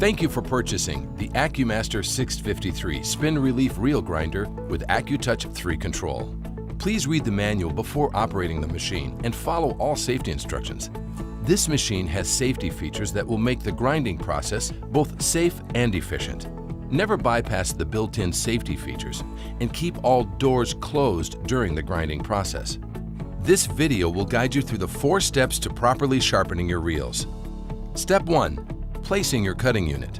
Thank you for purchasing the AccuMaster 653 Spin Relief Reel Grinder with AccuTouch 3 Control. Please read the manual before operating the machine and follow all safety instructions. This machine has safety features that will make the grinding process both safe and efficient. Never bypass the built-in safety features and keep all doors closed during the grinding process. This video will guide you through the 4 steps to properly sharpening your reels. Step 1. Placing your cutting unit.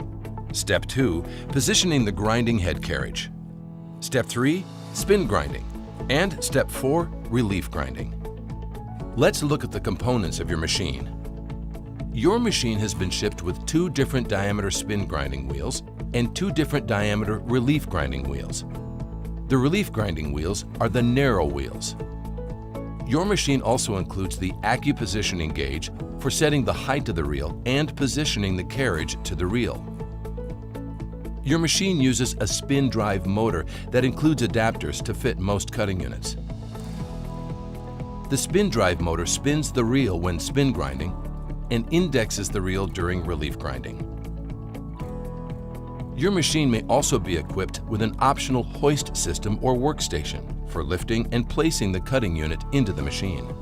Step 2. Positioning the grinding head carriage. Step 3. Spin grinding. And Step 4. Relief grinding. Let's look at the components of your machine. Your machine has been shipped with 2 different diameter spin grinding wheels and 2 different diameter relief grinding wheels. The relief grinding wheels are the narrow wheels. Your machine also includes the AccuPositioning gauge for setting the height of the reel and positioning the carriage to the reel. Your machine uses a spin drive motor that includes adapters to fit most cutting units. The spin drive motor spins the reel when spin grinding and indexes the reel during relief grinding. Your machine may also be equipped with an optional hoist system or workstation for lifting and placing the cutting unit into the machine.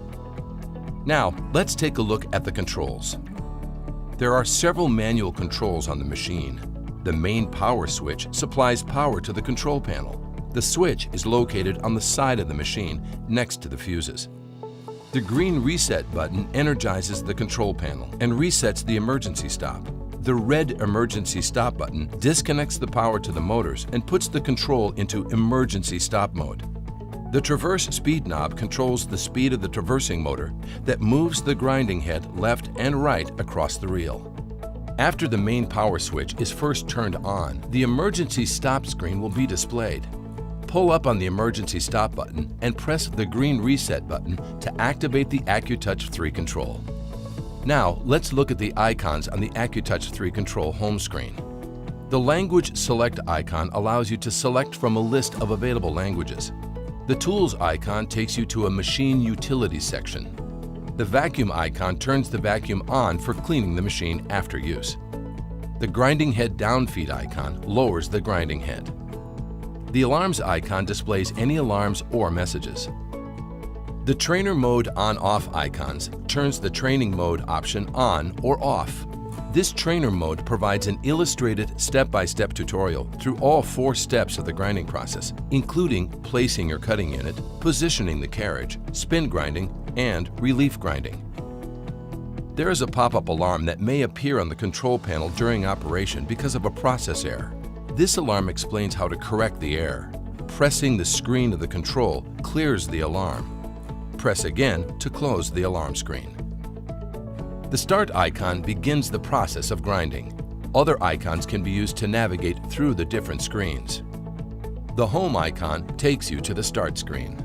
Now, let's take a look at the controls. There are several manual controls on the machine. The main power switch supplies power to the control panel. The switch is located on the side of the machine next to the fuses. The green reset button energizes the control panel and resets the emergency stop. The red emergency stop button disconnects the power to the motors and puts the control into emergency stop mode. The traverse speed knob controls the speed of the traversing motor that moves the grinding head left and right across the reel. After the main power switch is first turned on, the emergency stop screen will be displayed. Pull up on the emergency stop button and press the green reset button to activate the AccuTouch 3 control. Now, let's look at the icons on the AccuTouch 3 control home screen. The Language Select icon allows you to select from a list of available languages. The Tools icon takes you to a Machine Utilities section. The Vacuum icon turns the vacuum on for cleaning the machine after use. The Grinding Head Downfeed icon lowers the grinding head. The Alarms icon displays any alarms or messages. The Trainer Mode On-Off icons turns the training mode option on or off. This trainer mode provides an illustrated step-by-step tutorial through all 4 steps of the grinding process, including placing your cutting unit, positioning the carriage, spin grinding, and relief grinding. There is a pop-up alarm that may appear on the control panel during operation because of a process error. This alarm explains how to correct the error. Pressing the screen of the control clears the alarm. Press again to close the alarm screen. The Start icon begins the process of grinding. Other icons can be used to navigate through the different screens. The Home icon takes you to the Start screen.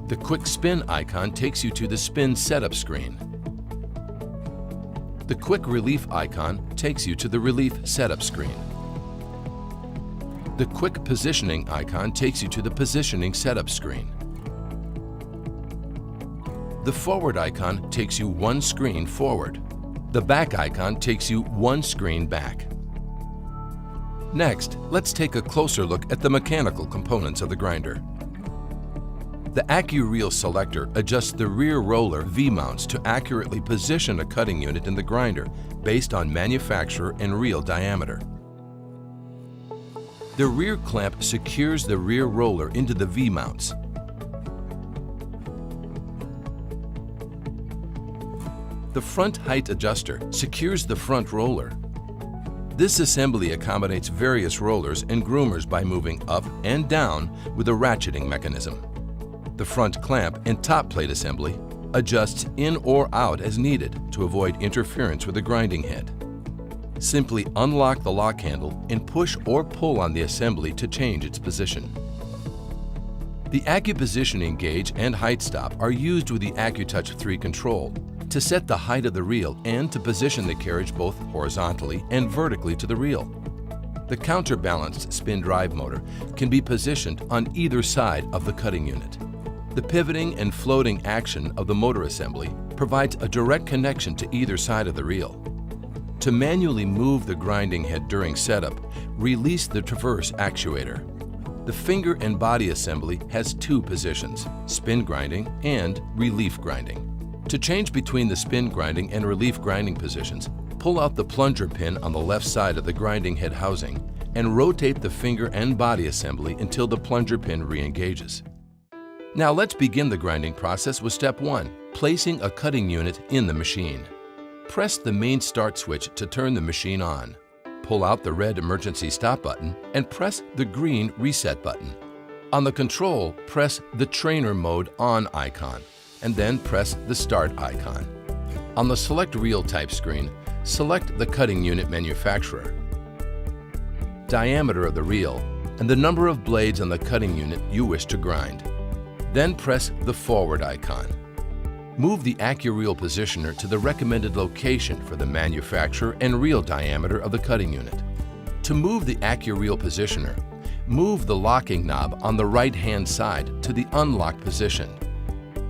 The Quick Spin icon takes you to the Spin Setup screen. The Quick Relief icon takes you to the Relief Setup screen. The Quick Positioning icon takes you to the Positioning Setup screen. The Forward icon takes you 1 screen forward. The Back icon takes you 1 screen back. Next, let's take a closer look at the mechanical components of the grinder. The AccuReel selector adjusts the rear roller V-mounts to accurately position a cutting unit in the grinder based on manufacturer and reel diameter. The rear clamp secures the rear roller into the V-mounts. The front height adjuster secures the front roller. This assembly accommodates various rollers and groomers by moving up and down with a ratcheting mechanism. The front clamp and top plate assembly adjusts in or out as needed to avoid interference with the grinding head. Simply unlock the lock handle and push or pull on the assembly to change its position. The AccuPositioning gauge and height stop are used with the AccuTouch 3 control to set the height of the reel and to position the carriage both horizontally and vertically to the reel. The counterbalanced spin drive motor can be positioned on either side of the cutting unit. The pivoting and floating action of the motor assembly provides a direct connection to either side of the reel. To manually move the grinding head during setup, release the traverse actuator. The finger and body assembly has two positions, spin grinding and relief grinding. To change between the spin grinding and relief grinding positions, pull out the plunger pin on the left side of the grinding head housing and rotate the finger and body assembly until the plunger pin re-engages. Now let's begin the grinding process with step 1, placing a cutting unit in the machine. Press the main start switch to turn the machine on. Pull out the red emergency stop button and press the green reset button. On the control, press the trainer mode on icon and then press the start icon. On the select reel type screen, select the cutting unit manufacturer, diameter of the reel, and the number of blades on the cutting unit you wish to grind. Then press the forward icon. Move the AccuReel positioner to the recommended location for the manufacturer and reel diameter of the cutting unit. To move the AccuReel positioner, move the locking knob on the right-hand side to the unlocked position.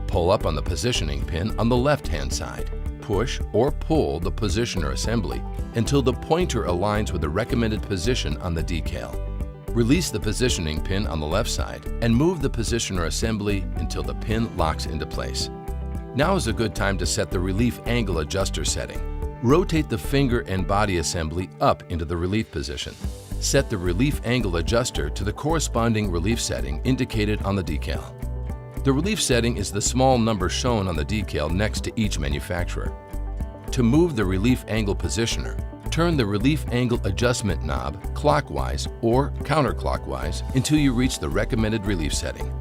Pull up on the positioning pin on the left-hand side. Push or pull the positioner assembly until the pointer aligns with the recommended position on the decal. Release the positioning pin on the left side and move the positioner assembly until the pin locks into place. Now is a good time to set the relief angle adjuster setting. Rotate the finger and body assembly up into the relief position. Set the relief angle adjuster to the corresponding relief setting indicated on the decal. The relief setting is the small number shown on the decal next to each manufacturer. To move the relief angle positioner, turn the relief angle adjustment knob clockwise or counterclockwise until you reach the recommended relief setting.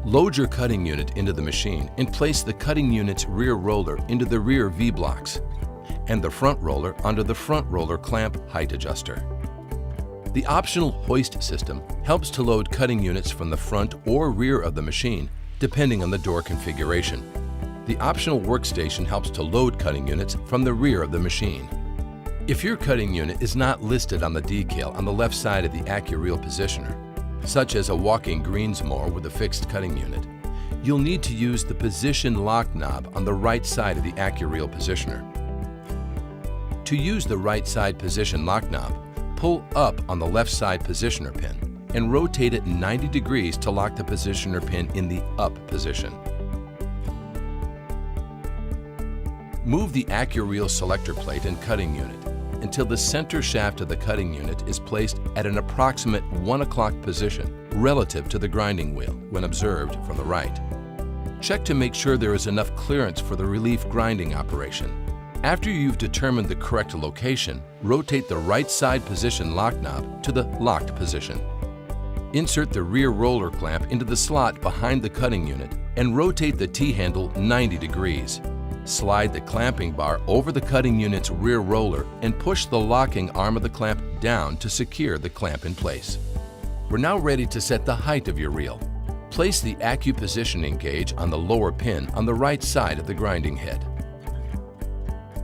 Load your cutting unit into the machine and place the cutting unit's rear roller into the rear V-blocks and the front roller onto the front roller clamp height adjuster. The optional hoist system helps to load cutting units from the front or rear of the machine, depending on the door configuration. The optional workstation helps to load cutting units from the rear of the machine. If your cutting unit is not listed on the decal on the left side of the AccuReel positioner, such as a walking greens mower with a fixed cutting unit, you'll need to use the position lock knob on the right side of the AccuReel positioner. To use the right side position lock knob, pull up on the left side positioner pin and rotate it 90 degrees to lock the positioner pin in the up position. Move the AccuReel selector plate and cutting unit until the center shaft of the cutting unit is placed at an approximate 1 o'clock position relative to the grinding wheel when observed from the right. Check to make sure there is enough clearance for the relief grinding operation. After you've determined the correct location, rotate the right side position lock knob to the locked position. Insert the rear roller clamp into the slot behind the cutting unit and rotate the T-handle 90 degrees. Slide the clamping bar over the cutting unit's rear roller and push the locking arm of the clamp down to secure the clamp in place. We're now ready to set the height of your reel. Place the AccuPositioning gauge on the lower pin on the right side of the grinding head.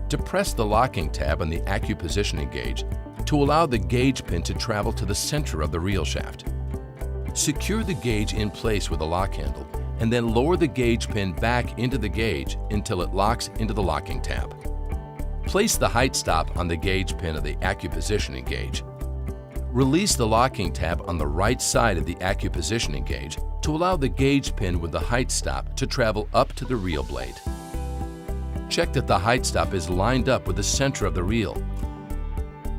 Depress the locking tab on the AccuPositioning gauge to allow the gauge pin to travel to the center of the reel shaft. Secure the gauge in place with a lock handle and then lower the gauge pin back into the gauge until it locks into the locking tab. Place the height stop on the gauge pin of the AccuPositioning gauge. Release the locking tab on the right side of the AccuPositioning gauge to allow the gauge pin with the height stop to travel up to the reel blade. Check that the height stop is lined up with the center of the reel.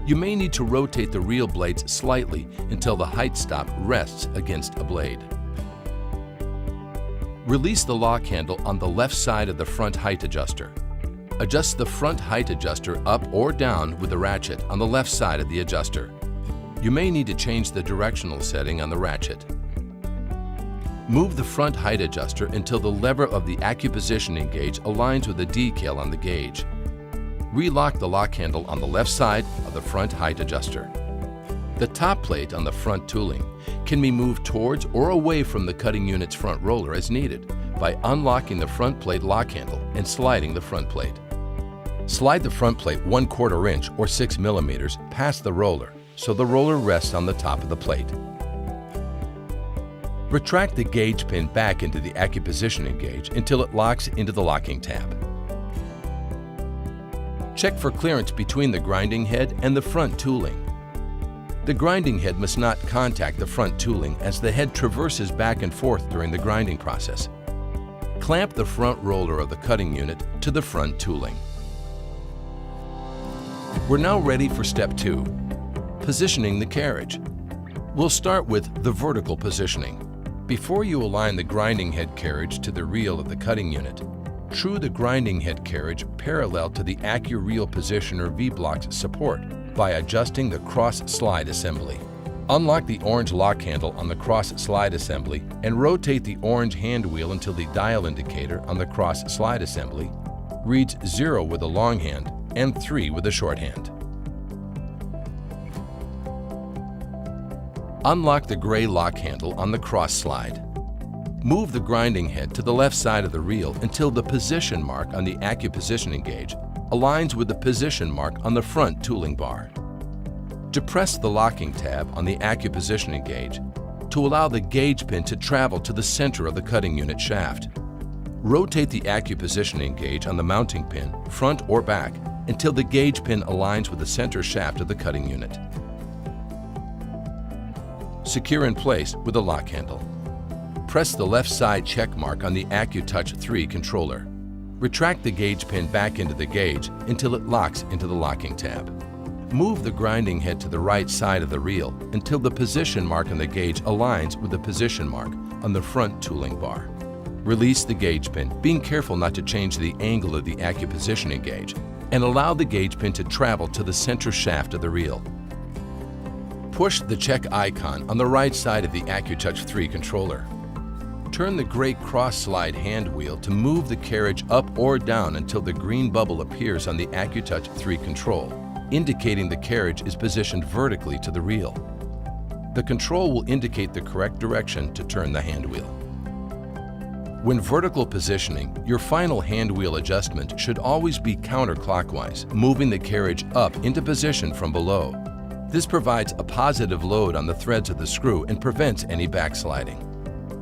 You may need to rotate the reel blades slightly until the height stop rests against a blade. Release the lock handle on the left side of the front height adjuster. Adjust the front height adjuster up or down with the ratchet on the left side of the adjuster. You may need to change the directional setting on the ratchet. Move the front height adjuster until the lever of the AccuPositioning gauge aligns with the decal on the gauge. Relock the lock handle on the left side of the front height adjuster. The top plate on the front tooling can be moved towards or away from the cutting unit's front roller as needed by unlocking the front plate lock handle and sliding the front plate. Slide the front plate 1/4 inch or 6 millimeters past the roller so the roller rests on the top of the plate. Retract the gauge pin back into the AccuPositioning gauge until it locks into the locking tab. Check for clearance between the grinding head and the front tooling. The grinding head must not contact the front tooling as the head traverses back and forth during the grinding process. Clamp the front roller of the cutting unit to the front tooling. We're now ready for step 2, positioning the carriage. We'll start with the vertical positioning. Before you align the grinding head carriage to the reel of the cutting unit, true the grinding head carriage parallel to the AccuReel Positioner V-Block's support by adjusting the cross-slide assembly. Unlock the orange lock handle on the cross-slide assembly and rotate the orange hand wheel until the dial indicator on the cross-slide assembly reads 0 with a long hand and 3 with a short hand. Unlock the gray lock handle on the cross-slide. Move the grinding head to the left side of the reel until the position mark on the AccuPositioning gauge aligns with the position mark on the front tooling bar. Depress the locking tab on the AccuPositioning gauge to allow the gauge pin to travel to the center of the cutting unit shaft. Rotate the AccuPositioning gauge on the mounting pin, front or back, until the gauge pin aligns with the center shaft of the cutting unit. Secure in place with a lock handle. Press the left side check mark on the AccuTouch 3 controller. Retract the gauge pin back into the gauge until it locks into the locking tab. Move the grinding head to the right side of the reel until the position mark on the gauge aligns with the position mark on the front tooling bar. Release the gauge pin, being careful not to change the angle of the AccuPositioning gauge, and allow the gauge pin to travel to the center shaft of the reel. Push the check icon on the right side of the AccuTouch 3 controller. Turn the gray cross-slide hand wheel to move the carriage up or down until the green bubble appears on the AccuTouch 3 control, indicating the carriage is positioned vertically to the reel. The control will indicate the correct direction to turn the hand wheel. When vertical positioning, your final hand wheel adjustment should always be counterclockwise, moving the carriage up into position from below. This provides a positive load on the threads of the screw and prevents any backsliding.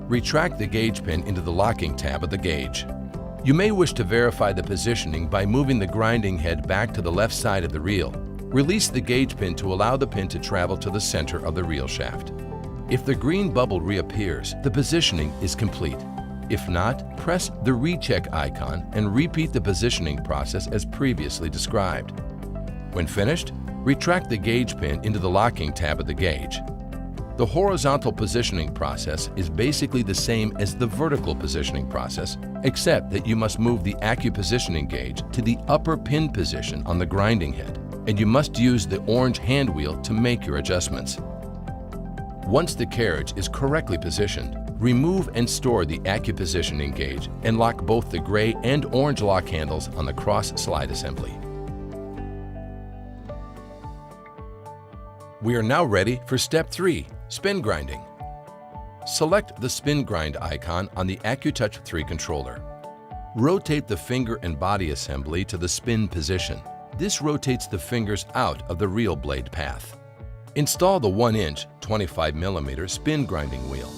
Retract the gauge pin into the locking tab of the gauge. You may wish to verify the positioning by moving the grinding head back to the left side of the reel. Release the gauge pin to allow the pin to travel to the center of the reel shaft. If the green bubble reappears, the positioning is complete. If not, press the recheck icon and repeat the positioning process as previously described. When finished, retract the gauge pin into the locking tab of the gauge. The horizontal positioning process is basically the same as the vertical positioning process, except that you must move the AccuPositioning gauge to the upper pin position on the grinding head, and you must use the orange hand wheel to make your adjustments. Once the carriage is correctly positioned, remove and store the AccuPositioning gauge and lock both the gray and orange lock handles on the cross-slide assembly. We are now ready for step 3, spin grinding. Select the spin grind icon on the AccuTouch 3 controller. Rotate the finger and body assembly to the spin position. This rotates the fingers out of the reel blade path. Install the 1-inch, 25mm spin grinding wheel.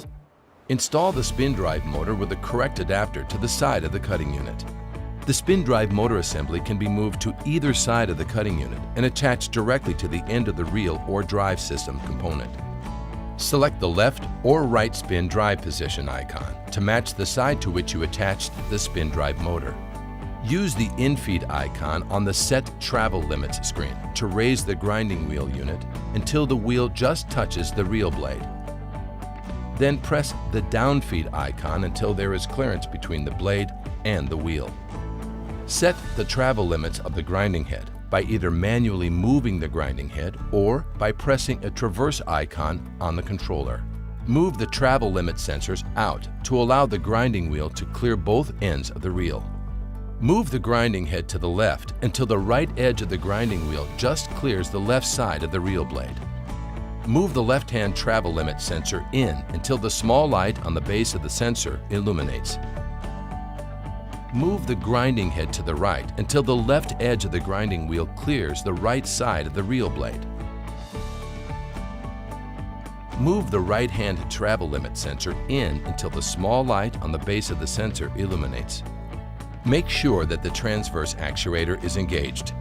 Install the spin drive motor with the correct adapter to the side of the cutting unit. The spin drive motor assembly can be moved to either side of the cutting unit and attached directly to the end of the reel or drive system component. Select the left or right spin drive position icon to match the side to which you attached the spin drive motor. Use the infeed icon on the Set Travel Limits screen to raise the grinding wheel unit until the wheel just touches the reel blade. Then press the downfeed icon until there is clearance between the blade and the wheel. Set the travel limits of the grinding head by either manually moving the grinding head or by pressing a traverse icon on the controller. Move the travel limit sensors out to allow the grinding wheel to clear both ends of the reel. Move the grinding head to the left until the right edge of the grinding wheel just clears the left side of the reel blade. Move the left-hand travel limit sensor in until the small light on the base of the sensor illuminates. Move the grinding head to the right until the left edge of the grinding wheel clears the right side of the reel blade. Move the right-hand travel limit sensor in until the small light on the base of the sensor illuminates. Make sure that the transverse actuator is engaged.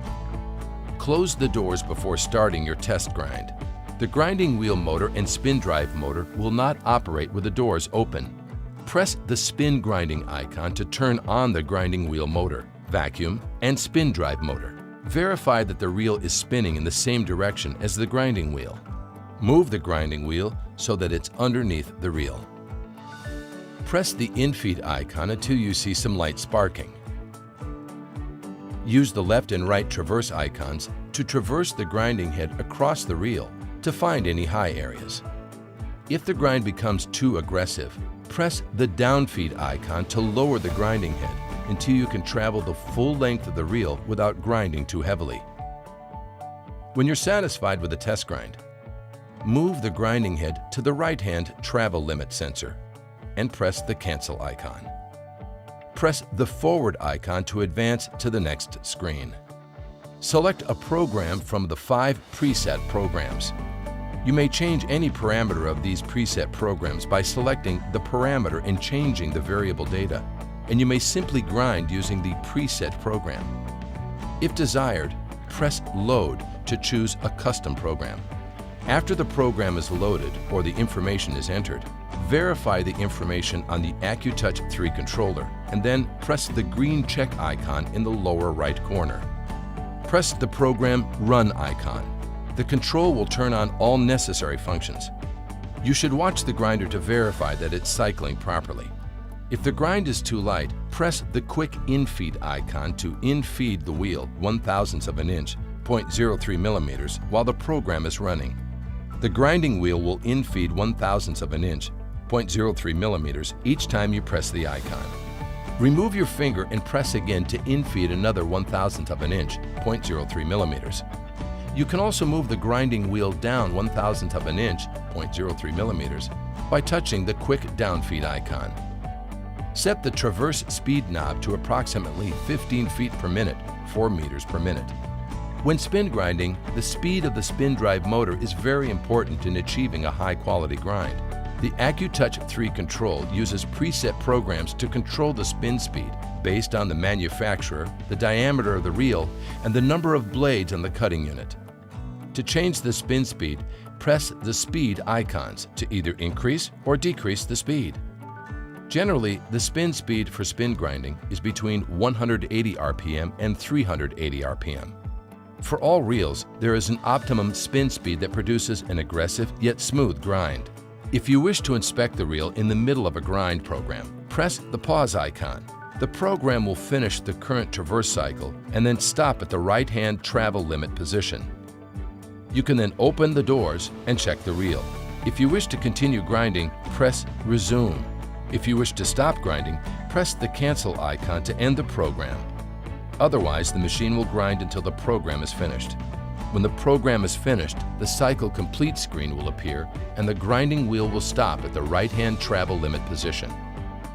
Close the doors before starting your test grind. The grinding wheel motor and spin drive motor will not operate with the doors open. Press the spin grinding icon to turn on the grinding wheel motor, vacuum, and spin drive motor. Verify that the reel is spinning in the same direction as the grinding wheel. Move the grinding wheel so that it's underneath the reel. Press the in-feed icon until you see some light sparking. Use the left and right traverse icons to traverse the grinding head across the reel to find any high areas. If the grind becomes too aggressive, press the downfeed icon to lower the grinding head until you can travel the full length of the reel without grinding too heavily. When you're satisfied with the test grind, move the grinding head to the right-hand travel limit sensor and press the cancel icon. Press the forward icon to advance to the next screen. Select a program from the 5 preset programs. You may change any parameter of these preset programs by selecting the parameter and changing the variable data, and you may simply grind using the preset program. If desired, press Load to choose a custom program. After the program is loaded or the information is entered, verify the information on the AccuTouch 3 controller and then press the green check icon in the lower right corner. Press the Program Run icon. The control will turn on all necessary functions. You should watch the grinder to verify that it's cycling properly. If the grind is too light, press the Quick In-Feed icon to in-feed the wheel 1/1000th of an inch, 0.03 millimeters, while the program is running. The grinding wheel will in-feed 1/1000th of an inch, 0.03 millimeters, each time you press the icon. Remove your finger and press again to in-feed another 1/1000th of an inch, 0.03 millimeters. You can also move the grinding wheel down 1/1000th of an inch, 0.03 millimeters, by touching the Quick Downfeed icon. Set the traverse speed knob to approximately 15 feet per minute, 4 meters per minute. When spin grinding, the speed of the spin drive motor is very important in achieving a high-quality grind. The AccuTouch 3 control uses preset programs to control the spin speed based on the manufacturer, the diameter of the reel, and the number of blades on the cutting unit. To change the spin speed, press the speed icons to either increase or decrease the speed. Generally, the spin speed for spin grinding is between 180 RPM and 380 RPM. For all reels, there is an optimum spin speed that produces an aggressive yet smooth grind. If you wish to inspect the reel in the middle of a grind program, press the pause icon. The program will finish the current traverse cycle and then stop at the right-hand travel limit position. You can then open the doors and check the reel. If you wish to continue grinding, press Resume. If you wish to stop grinding, press the cancel icon to end the program. Otherwise, the machine will grind until the program is finished. When the program is finished, the Cycle Complete screen will appear and the grinding wheel will stop at the right-hand travel limit position.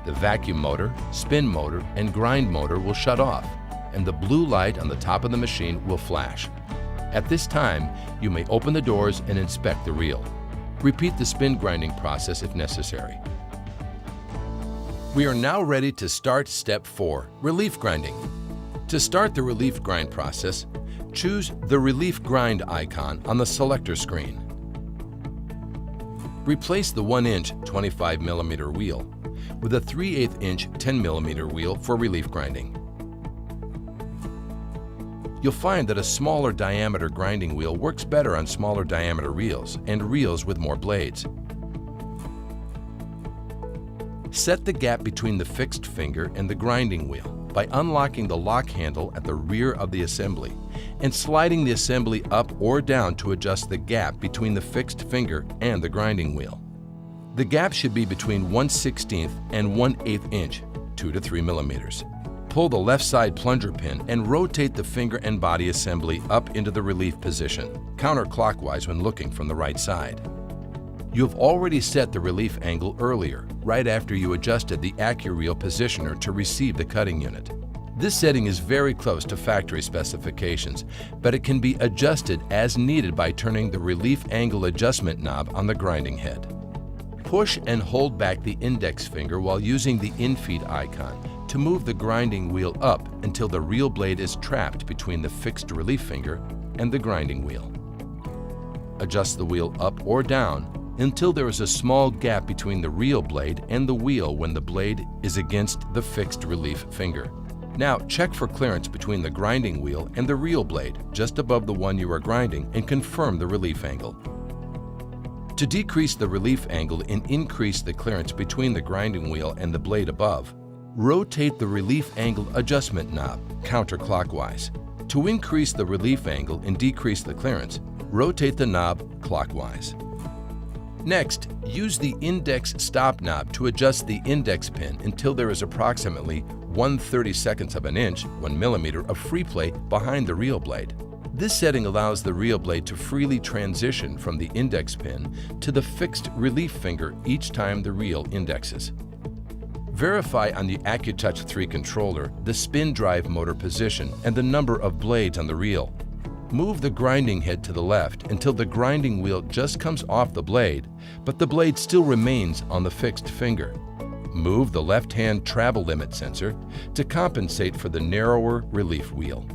The vacuum motor, spin motor, and grind motor will shut off, and the blue light on the top of the machine will flash. At this time, you may open the doors and inspect the reel. Repeat the spin grinding process if necessary. We are now ready to start Step 4, Relief Grinding. To start the relief grind process, choose the Relief Grind icon on the selector screen. Replace the 1-inch 25mm wheel with a 3/8 inch 10mm wheel for relief grinding. You'll find that a smaller diameter grinding wheel works better on smaller diameter reels and reels with more blades. Set the gap between the fixed finger and the grinding wheel by unlocking the lock handle at the rear of the assembly and sliding the assembly up or down to adjust the gap between the fixed finger and the grinding wheel. The gap should be between 1/16 and 1/8 inch, 2 to 3 millimeters. Pull the left side plunger pin and rotate the finger and body assembly up into the relief position, counterclockwise when looking from the right side. You have already set the relief angle earlier, right after you adjusted the AccuReel positioner to receive the cutting unit. This setting is very close to factory specifications, but it can be adjusted as needed by turning the relief angle adjustment knob on the grinding head. Push and hold back the index finger while using the in-feed icon to move the grinding wheel up until the reel blade is trapped between the fixed relief finger and the grinding wheel. Adjust the wheel up or down until there is a small gap between the reel blade and the wheel when the blade is against the fixed relief finger. Now check for clearance between the grinding wheel and the reel blade just above the one you are grinding and confirm the relief angle. To decrease the relief angle and increase the clearance between the grinding wheel and the blade above, rotate the relief angle adjustment knob counterclockwise. To increase the relief angle and decrease the clearance, rotate the knob clockwise. Next, use the index stop knob to adjust the index pin until there is approximately 1/32 of an inch, 1 millimeter of free play behind the reel blade. This setting allows the reel blade to freely transition from the index pin to the fixed relief finger each time the reel indexes. Verify on the AccuTouch 3 controller the spin drive motor position and the number of blades on the reel. Move the grinding head to the left until the grinding wheel just comes off the blade, but the blade still remains on the fixed finger. Move the left-hand travel limit sensor to compensate for the narrower relief wheel.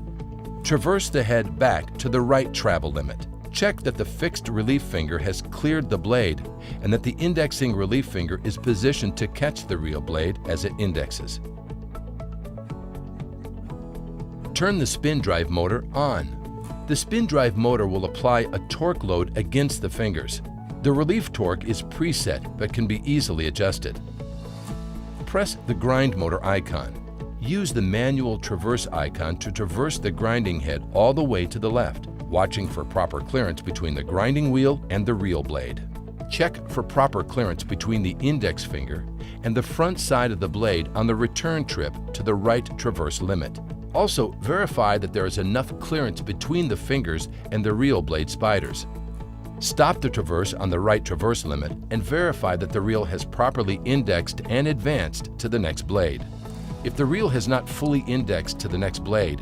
Traverse the head back to the right travel limit. Check that the fixed relief finger has cleared the blade and that the indexing relief finger is positioned to catch the reel blade as it indexes. Turn the spin drive motor on. The spin drive motor will apply a torque load against the fingers. The relief torque is preset but can be easily adjusted. Press the grind motor icon. Use the manual traverse icon to traverse the grinding head all the way to the left, watching for proper clearance between the grinding wheel and the reel blade. Check for proper clearance between the index finger and the front side of the blade on the return trip to the right traverse limit. Also, verify that there is enough clearance between the fingers and the reel blade spiders. Stop the traverse on the right traverse limit and verify that the reel has properly indexed and advanced to the next blade. If the reel has not fully indexed to the next blade,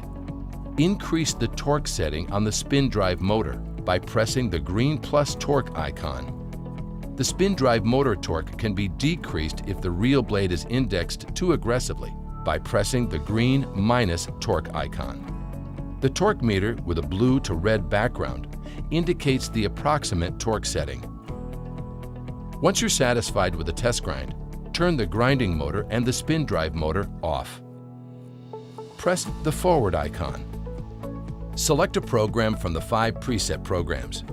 increase the torque setting on the spin drive motor by pressing the green plus torque icon. The spin drive motor torque can be decreased if the reel blade is indexed too aggressively by pressing the green minus torque icon. The torque meter with a blue to red background indicates the approximate torque setting. Once you're satisfied with the test grind, turn the grinding motor and the spin drive motor off. Press the forward icon. Select a program from the 5 preset programs.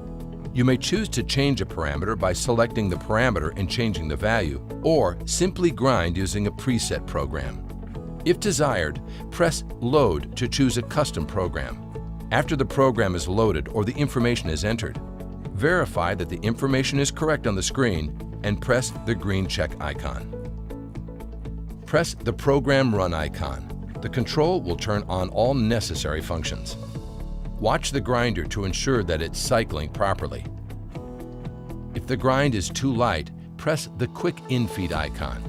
You may choose to change a parameter by selecting the parameter and changing the value, or simply grind using a preset program. If desired, press Load to choose a custom program. After the program is loaded or the information is entered, verify that the information is correct on the screen and press the green check icon. Press the Program Run icon. The control will turn on all necessary functions. Watch the grinder to ensure that it's cycling properly. If the grind is too light, press the Quick Infeed icon.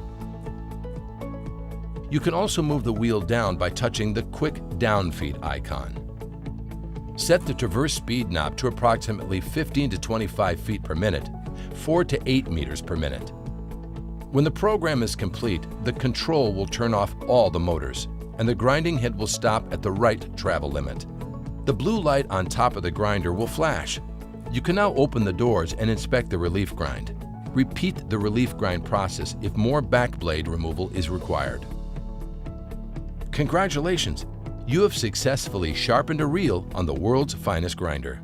You can also move the wheel down by touching the Quick Downfeed icon. Set the traverse speed knob to approximately 15 to 25 feet per minute, 4 to 8 meters per minute. When the program is complete, the control will turn off all the motors, and the grinding head will stop at the right travel limit. The blue light on top of the grinder will flash. You can now open the doors and inspect the relief grind. Repeat the relief grind process if more back blade removal is required. Congratulations! You have successfully sharpened a reel on the world's finest grinder.